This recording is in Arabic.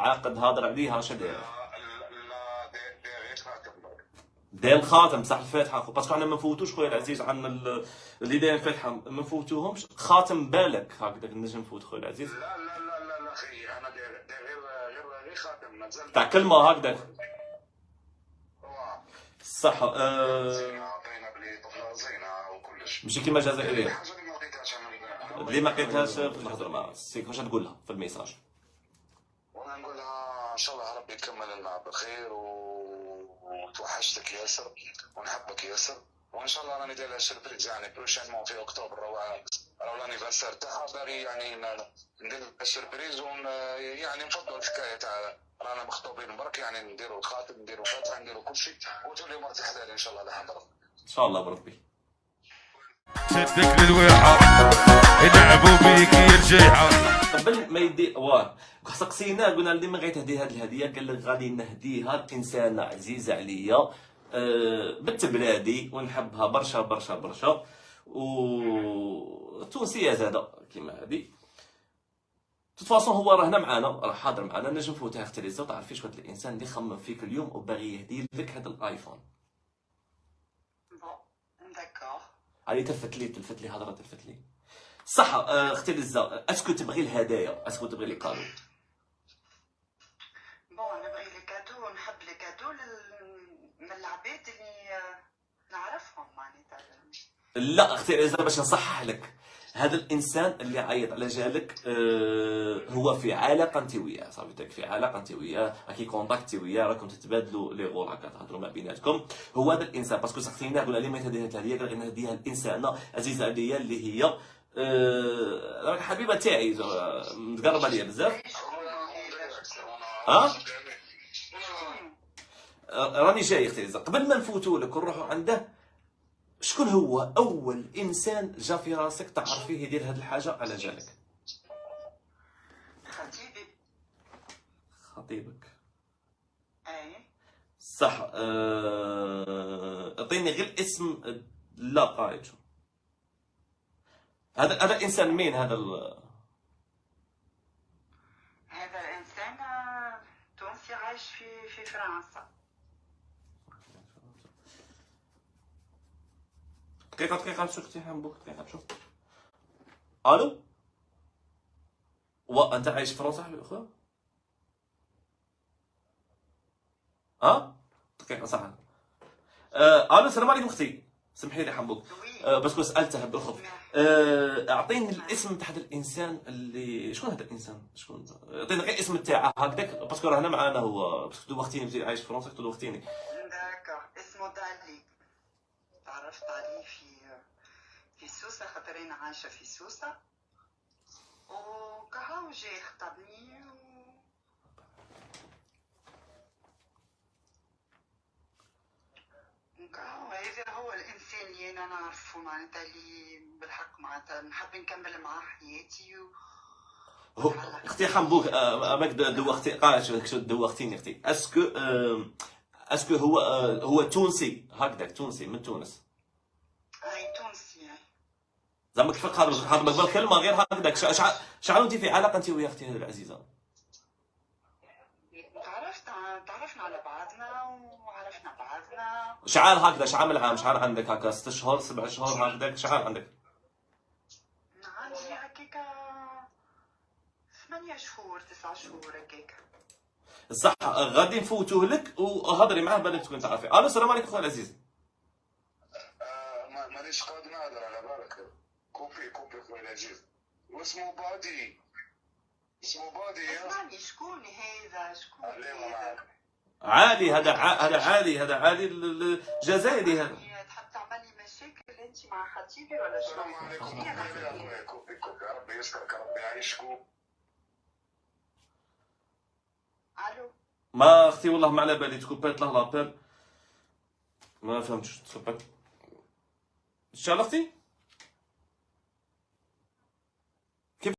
عاقد هضر عليها اش داير؟ لا غير خاتم برك. داير الخاتم بصح الفاتحه خو، باسكو حنا ما نفوتوش خويا العزيز عندنا اللي داير الفاتحه ما نفوتوهمش. خاتم بالك هكذاك نجم نفوت خويا العزيز. لا اخي انا داير غير خاتم مازال تاع كلمه هكذاك. صح. زينه عطينا بلي طفله زينه وكلش. ماشي كيما جزائريه الحاجه اللي ما لقيتهاش انا اللي ما لقيتهاش في الهضره مع السيك. واش تقول لها في الميساج؟ وانا نقول لها ان شاء الله ربي يكمل لنا بخير وتوحشتك ياسر ونحبك ياسر، وان شاء الله راني داير لها سيربريز يعني بروشينمون في اكتوبر راهو لانيفرسير تاعها، باغي يعني ندير لها سيربريز يعني نفضلوا الحكايه تاع رانا مخطوبين برك، يعني نديروا الخاتم نديروا فاتحه نديروا كل شيء وتولي مرتي حلال ان شاء الله لحد ربي. ان شاء الله بربي. شدك للوعاء يلعبوا بيك يرجعوا. قبل ما يدي واه سقسيناه قلنا اللي ما غيتهدي هذه الهديه، قال لك غادي نهديها لانسانه عزيزه عليا بنت بلادي ونحبها برشا برشا برشا و تونسيه زاده كيما هذه. توتفاصون هو راه هنا معانا، راه حاضر معانا، نجم نفوتها اختي ليزا. تعرفي شكون الانسان اللي خمم فيك اليوم وباغي يهدي لك هذا الايفون. داكور هاي تلفت لي هضره تلفت لي. صح. اختي ليزا، اسكو تبغي الهدايا؟ اسكو تبغي لي كادو؟ بون نبغي لي كادو ونحب لي كادو من العباد اللي نعرفهم معناتها. لا اختي ليزا باش نصحح لك، هذا الانسان اللي عيط على جالك هو في علاقه انت وياه، صافي في علاقه انت وياه، راكي كونتاكتي وياه، راكم تتبادلوا لي غول هكا تهضروا ما بيناتكم. هو هذا الانسان باسكو سقسيناه قلنا لي ما تهديها الهديه، قال نهديها الانسانه عزيزه عليا اللي هي راك حبيبه تاعي متقربه ليا بزاف. ها راني جاي اختي ليزا. قبل ما نفوتوا لك ونروحوا عنده، شكون هو اول انسان جا في راسك تعرفيه يدير هذه الحاجه على جالك؟ خطيبي. خطيبك. اي صح. اعطيني غير اسم. لا قاعد شو هذا الانسان مين هذا هذا الانسان تونسي عايش في فرنسا. دقيقة شو اختي حنبوك دقيقة شو. الو انت عايش في فرنسا حبيبي خويا؟ دقيقة صح. الو السلام عليكم اختي، سمحي لي حنبوك باسكو سالته بالخط. اعطيني الاسم تاع هذا الانسان اللي شكون هذا الانسان؟ شكون؟ اعطيني غير الاسم تاعه هكذاك باسكو راه هنا معانا هو، باسكو دوختيني عايش في فرنسا دوختيني. داكور اسمه دالي. تعرفت عليه في سوسه خاطر انا عايشه في سوسه، وكهو جاي خطبني هذا هو الانسان اللي انا نعرفه معناتها اللي بالحق معناتها نحب نكمل معاه حياتي اختي حنبوك اماك دوختي دوختيني اختي. اسكو هو تونسي هكذاك، تونسي من تونس؟ اي تونسي. زعما كيف حاضر قبل كلمه غير هكذاك. شحال انت في علاقه انت ويا اختي هذه العزيزه؟ تعرفنا على بعضنا وعرفنا بعضنا. شحال هكذا؟ شحال من عام؟ شحال عندك هكا 6 شهور 7 شهور هكذاك؟ شحال عندك؟ عندي هكاك 8 شهور 9 شهور هكاك. صح. غادي نفوتوه لك وهضري معاه بالك تكون تعرفي. الو السلام عليكم خويا العزيز. مانيش قادر نهضر على بالك. كوبي خويا العزيز. واسمه بادي. اسمعني شكون هذا؟ عالي هذا هذا عالي الجزائري هذا. تحب تعمل لي مشاكل انت مع خطيبي ولا شنو؟ السلام عليكم. كوبي ربي يسترك ربي يعيشكم. الو ما اختي والله ما على بالي تكوبات له لابيل ما فهمتش تكوبات. ان شاء الله اختي